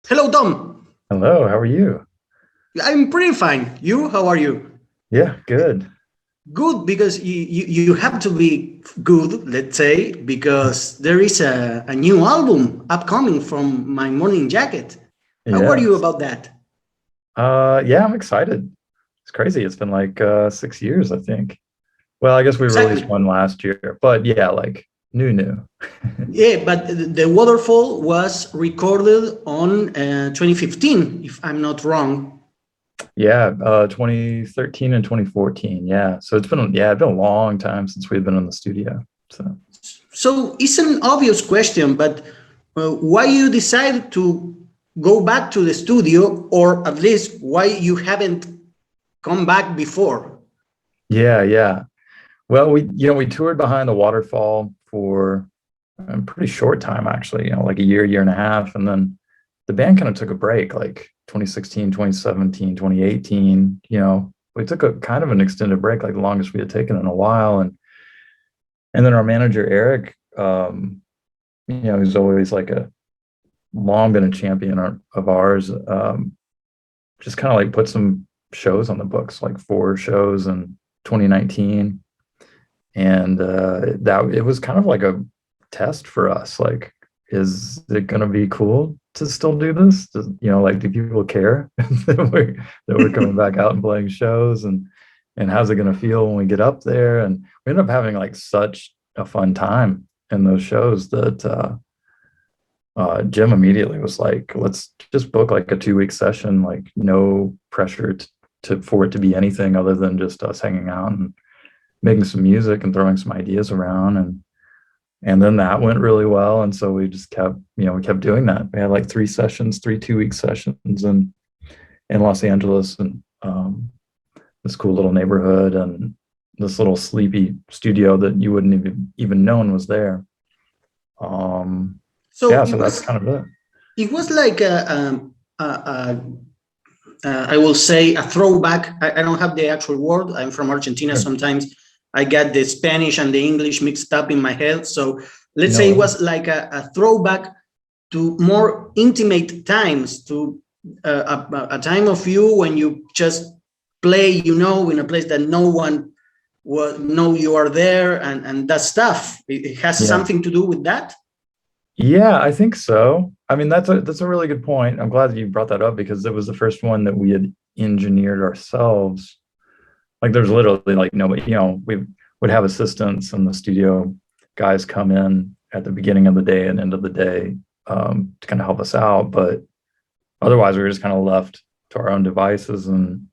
Hello, Tom. Hello, how are you? I'm pretty fine. You, how are you? Yeah, good. Good, because you have to be good, let's say, because there is a new album upcoming from my Morning Jacket. How are you Yes. about that? Yeah, I'm excited. It's crazy. It's been like 6 years, I think. Well, I guess we released Exactly. one last year, but yeah, like new. Yeah, but the Waterfall was recorded on 2015, if I'm not wrong. Yeah, 2013 and 2014. Yeah. So it's been a long time since we've been in the studio. So So it's an obvious question, but why you decided to go back to the studio, or at least why you haven't come back before? yeah. Well, we toured behind the waterfall for a pretty short time actually, like a year and a half. And then the band kind of took a break, like 2016, 2017, 2018. We took a kind of an extended break, like the longest we had taken in a while. And then our manager, Eric, who's always like a long been a champion of ours, just kind of like put some shows on the books, like 4 shows in 2019. And that it was kind of like a test for us. Like, is it going to be cool to still do this? Like, do people care that we're coming back out and playing shows? And how's it going to feel when we get up there? And we ended up having like such a fun time in those shows that Jim immediately was like, let's just book like a 2 week session, like no pressure for it to be anything other than just us hanging out and making some music and throwing some ideas around. And then that went really well. And so we just kept doing that. We had like 3 sessions, 2 week sessions in Los Angeles, and this cool little neighborhood, and this little sleepy studio that you wouldn't even known was there. Um, So yeah, so that's kind of it. it was like I will say a throwback. I don't have the actual word. I'm from Argentina. Sure. Sometimes I get the Spanish and the English mixed up in my head. So let's No say it worries. was like a throwback to more intimate times, to a time of you when you just play, in a place that no one will know you are there, and that stuff. It has Yeah. something to do with that. Yeah, I think so. I mean, that's a really good point. I'm glad that you brought that up because it was the first one that we had engineered ourselves. Like there's literally like nobody, we would have assistants and the studio guys come in at the beginning of the day and end of the day, to kind of help us out. But otherwise, we were just kind of left to our own devices. And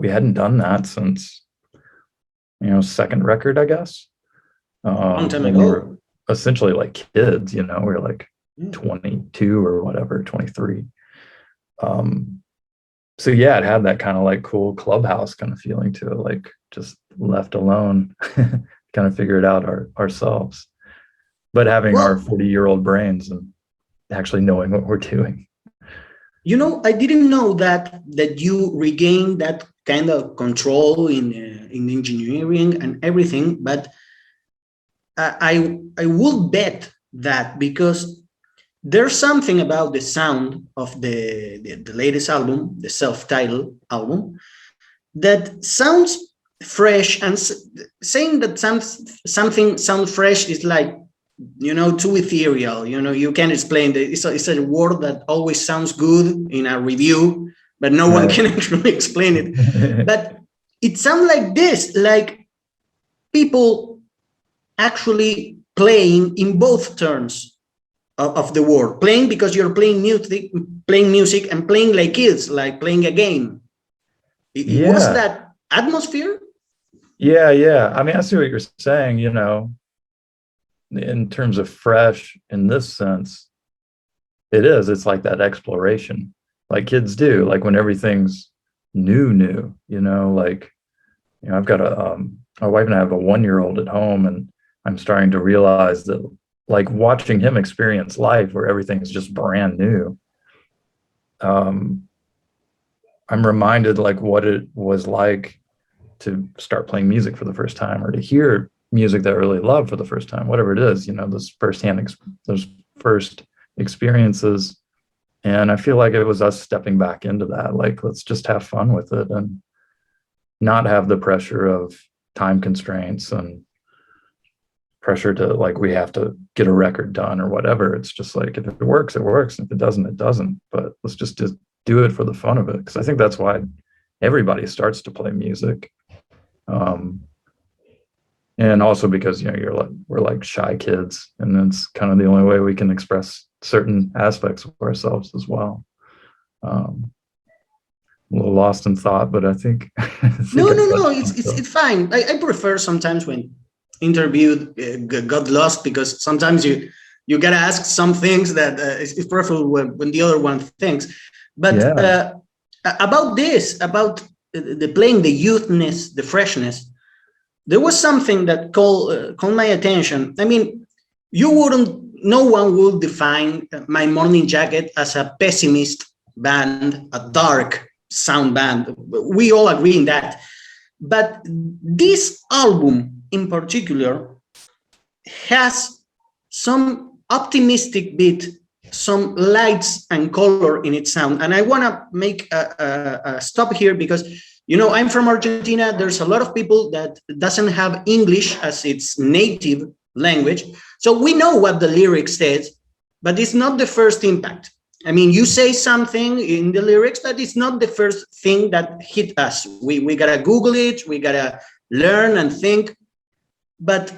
we hadn't done that since, second record, I guess, Long time when we were ago. essentially like kids, we were like Yeah. 22 or whatever, 23. Um, so yeah, it had that kind of like cool clubhouse kind of feeling to it, like just left alone, kind of figure it out ourselves, but having our Well, 40-year-old brains and actually knowing what we're doing. I didn't know that you regained that kind of control in engineering and everything, but I would bet that, because there's something about the sound of the latest album, the self-titled album, that sounds fresh, and saying that something sounds fresh is like, too ethereal. You can't explain that. It's a word that always sounds good in a review, but no one Right. can actually explain it. But it sounds like this, like people actually playing in both terms of the word. Playing because you're playing music, and playing like kids, like playing a game. It was Yeah. that atmosphere. Yeah. I mean, I see what you're saying, in terms of fresh in this sense, it's like that exploration, like kids do, like when everything's new, like, I've got my wife and I have a 1-year-old at home, and I'm starting to realize that, like, watching him experience life where everything's just brand new. Um, I'm reminded like what it was like to start playing music for the first time, or to hear music that I really love for the first time, whatever it is, those those first experiences. And I feel like it was us stepping back into that. Like, let's just have fun with it and not have the pressure of time constraints and pressure to like, we have to get a record done or whatever. It's just like, if it works, it works. And if it doesn't, it doesn't. But let's just do it for the fun of it. Because I think that's why everybody starts to play music. And also because, you know, we're like shy kids, and it's kind of the only way we can express certain aspects of ourselves as well. A little lost in thought, but I think, No, it's fine. I prefer sometimes when interviewed got lost, because sometimes you gotta ask some things that it's preferable when the other one thinks. But about this, about the playing, the youthness, the freshness, there was something that called my attention. I mean, no one would define My Morning Jacket as a pessimist band, a dark sound band. We all agree in that. But this album in particular has some optimistic bit, some lights and color in its sound. And I want to make a stop here because, you know, I'm from Argentina. There's a lot of people that doesn't have English as its native language. So we know what the lyrics says, but it's not the first impact. I mean, you say something in the lyrics, but it's not the first thing that hit us. We gotta Google it, we gotta learn and think. But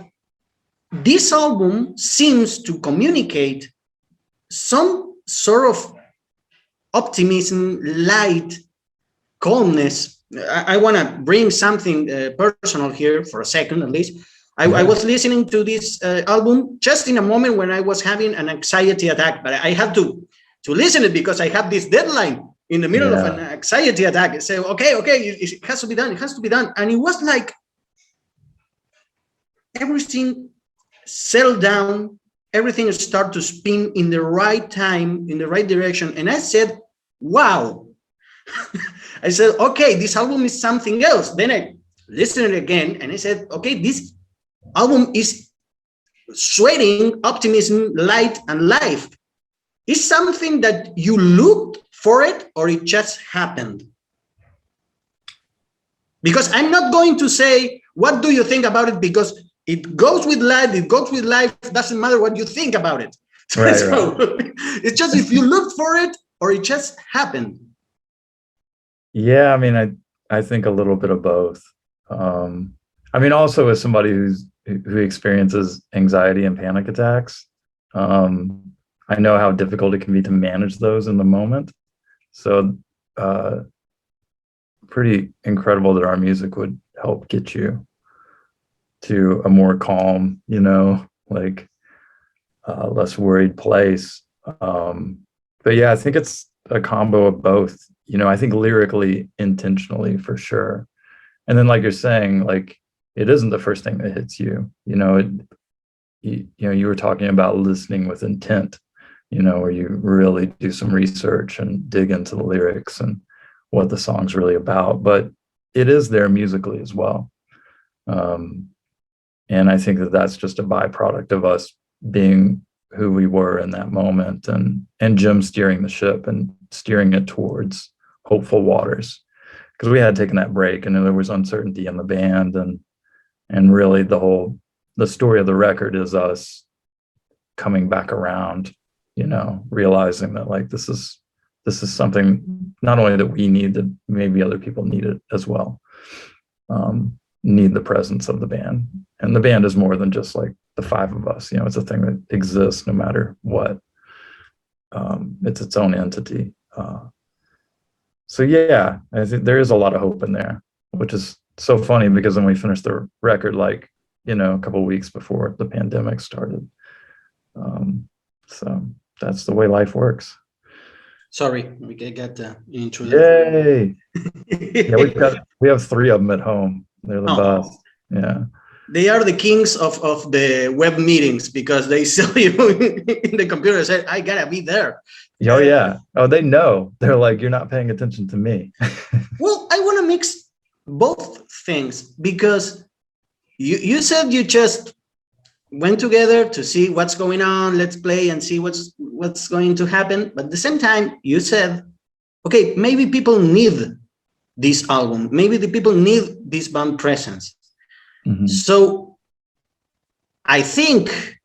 this album seems to communicate some sort of optimism, light, calmness. I want to bring something personal here for a second, at least. I was listening to this album just in a moment when I was having an anxiety attack, but I had to listen it because I had this deadline in the middle of an anxiety attack. I say, okay, it has to be done. It has to be done. And it was like everything settled down. Everything started to spin in the right time, in the right direction. And I said, wow. I said, okay, this album is something else. Then I listened again and I said, okay, this album is sweating optimism, light, and life. Is something that you looked for it, or it just happened? Because I'm not going to say, what do you think about it? Because it goes with life, doesn't matter what you think about it. Right. It's just if you looked for it, or it just happened. Yeah, I mean, I think a little bit of both. I mean, also as somebody who experiences anxiety and panic attacks, I know how difficult it can be to manage those in the moment. So pretty incredible that our music would help get you to a more calm, you know, like less worried place. But yeah, I think it's a combo of both. You know, I think lyrically, intentionally, for sure. And then, like you're saying, like, it isn't the first thing that hits you. You know, you were talking about listening with intent, you know, where you really do some research and dig into the lyrics and what the song's really about. But it is there musically as well. And I think that that's just a byproduct of us being who we were in that moment, and Jim steering the ship and steering it towards hopeful waters, because we had taken that break and there was uncertainty in the band, and really the story of the record is us coming back around, you know, realizing that like this is something not only that we need, that maybe other people need it as well, need the presence of the band. And the band is more than just like the five of us, you know, it's a thing that exists no matter what. It's its own entity. So yeah, I think there is a lot of hope in there, which is so funny because when we finished the record, like, you know, a couple of weeks before the pandemic started. So that's the way life works. Sorry, we got the intro. Yay! Yeah, we have 3 of them at home. They're the best. Yeah. They are the kings of the web meetings because they sell you in the computer. Say, I gotta be there. Oh yeah. Oh, they know. They're like, you're not paying attention to me. Well, I want to mix both things because you said you just went together to see what's going on. Let's play and see what's going to happen. But at the same time, you said, okay, maybe people need this album. Maybe the people need this band presence. Mm-hmm. So I think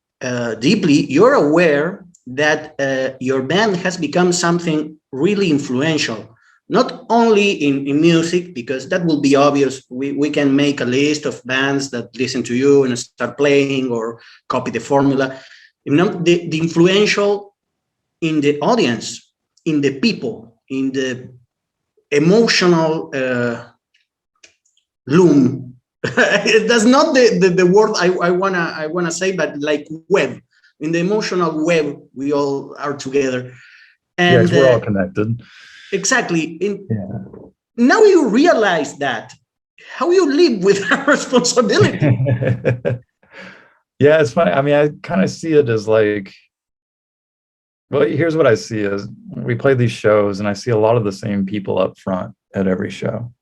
deeply you're aware that your band has become something really influential, not only in music, because that will be obvious. We can make a list of bands that listen to you and start playing or copy the formula. You know, the influential in the audience, in the people, in the emotional loom. That's not the word I wanna say, but like web. In the emotional web, we all are together. And we're all connected. Exactly. Now you realize that, how you live with that responsibility. Yeah, it's funny. I mean, I kind of see it as like, well, here's what I see is we play these shows and I see a lot of the same people up front at every show,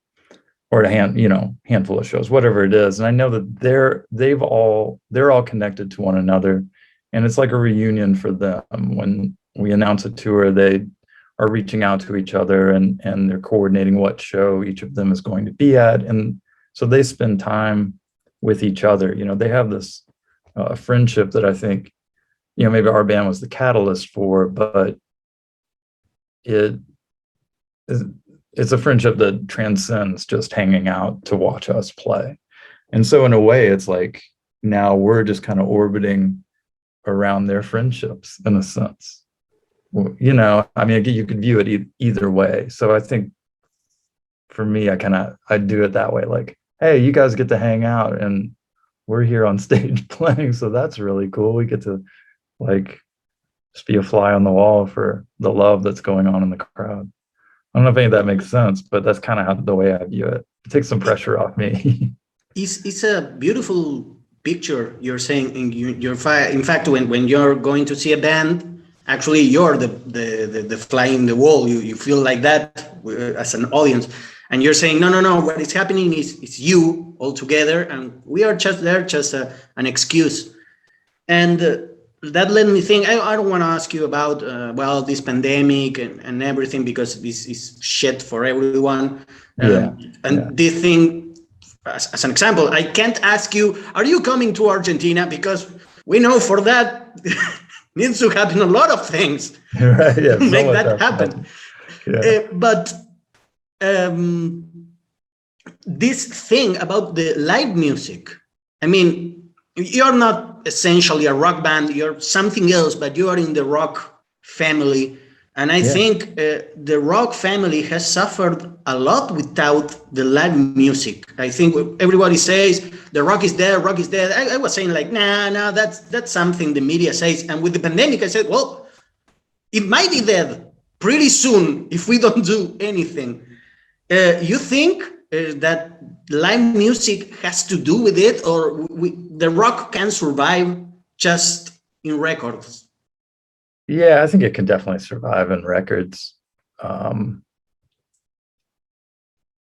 or a handful of shows, whatever it is. And I know that they're all connected to one another. And it's like a reunion for them. When we announce a tour, they are reaching out to each other and they're coordinating what show each of them is going to be at. And so they spend time with each other. You know, they have this friendship that I think, you know, maybe our band was the catalyst for, but it's a friendship that transcends just hanging out to watch us play. And so in a way, it's like now we're just kind of orbiting around their friendships in a sense. You know, I mean, you could view it either way. So I think for me, I do it that way. Like, hey, you guys get to hang out and we're here on stage playing. So that's really cool. We get to like just be a fly on the wall for the love that's going on in the crowd. I don't know if any of that makes sense, but that's kind of the way I view it. It takes some pressure off me. It's a beautiful picture you're saying. In fact, when you're going to see a band, actually you're the fly in the wall. You feel like that as an audience, and you're saying no. What is happening is you all together, and we are just there, just an excuse. And that led me think. I don't want to ask you about this pandemic and everything, because this is shit for everyone. This thing. As an example, I can't ask you, are you coming to Argentina? Because we know for that needs to happen a lot of things right, yeah, to make that happen. Yeah. But this thing about the live music, I mean, you're not essentially a rock band, you're something else, but you are in the rock family. And I think the rock family has suffered a lot without the live music. I think everybody says the rock is dead, rock is dead. I was saying like, nah, that's something the media says. And with the pandemic, I said, well, it might be dead pretty soon if we don't do anything. You think that live music has to do with it, or the rock can survive just in records? Yeah, I think it can definitely survive in records. I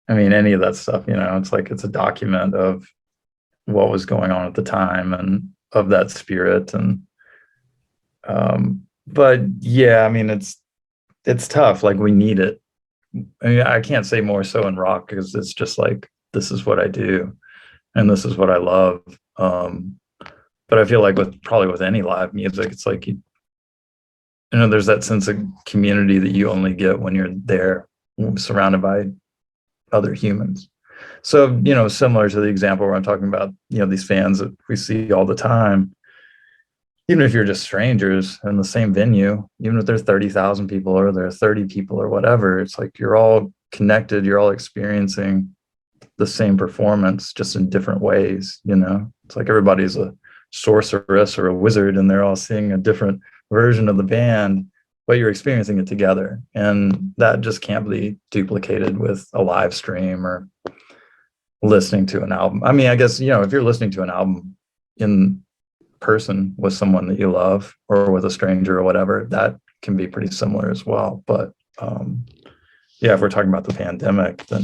mean, any of that stuff, you know, it's like it's a document of what was going on at the time and of that spirit. And but yeah, I mean, it's tough. Like we need it. I mean, I can't say more so in rock because it's just like this is what I do and this is what I love. But I feel like probably with any live music, it's like you know, there's that sense of community that you only get when you're there surrounded by other humans. So, you know, similar to the example where I'm talking about, you know, these fans that we see all the time, even if you're just strangers in the same venue, even if there's 30,000 people or there are 30 people or whatever, it's like you're all connected, you're all experiencing the same performance just in different ways, you know? It's like everybody's a sorceress or a wizard and they're all seeing a different version of the band, but you're experiencing it together. And that just can't be duplicated with a live stream or listening to an album. I mean, I guess, you know, if you're listening to an album in person with someone that you love or with a stranger or whatever, that can be pretty similar as well. But yeah, if we're talking about the pandemic, then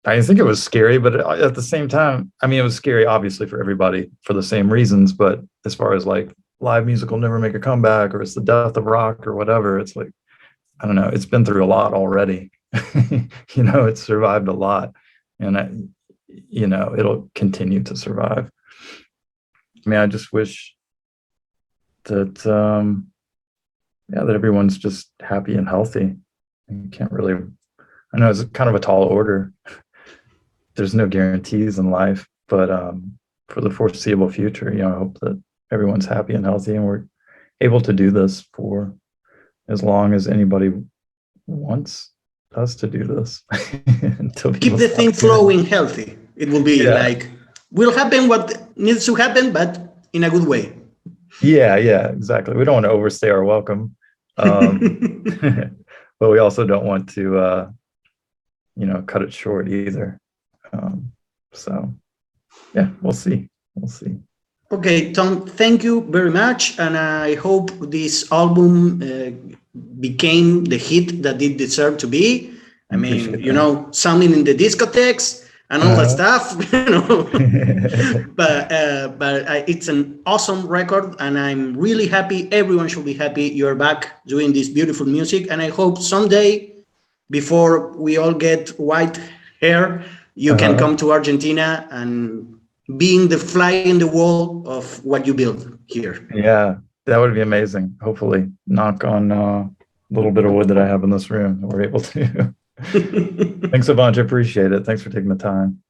I think it was scary, but at the same time, I mean, it was scary, obviously, for everybody for the same reasons. But as far as like live music will never make a comeback, or it's the death of rock, or whatever, it's like, I don't know. It's been through a lot already. It's survived a lot, and it'll continue to survive. I mean, I just wish that, that everyone's just happy and healthy. And you can't really, I know it's kind of a tall order. There's no guarantees in life, but for the foreseeable future, I hope that everyone's happy and healthy, and we're able to do this for as long as anybody wants us to do this. Until Keep the thing flowing healthy. It will be like, will happen what needs to happen, but in a good way. Yeah, exactly. We don't want to overstay our welcome. But we also don't want to, cut it short either. So, yeah, we'll see. Okay, Tom, thank you very much. And I hope this album became the hit that it deserved to be. I mean, sounding in the discotheques and all that stuff, but it's an awesome record, and I'm really happy. Everyone should be happy you're back doing this beautiful music. And I hope someday, before we all get white hair, you can come to Argentina and being the fly in the wall of what you build here. Yeah, that would be amazing. Hopefully, knock on a little bit of wood that I have in this room, we're able to. Thanks a bunch. I appreciate it. Thanks for taking the time.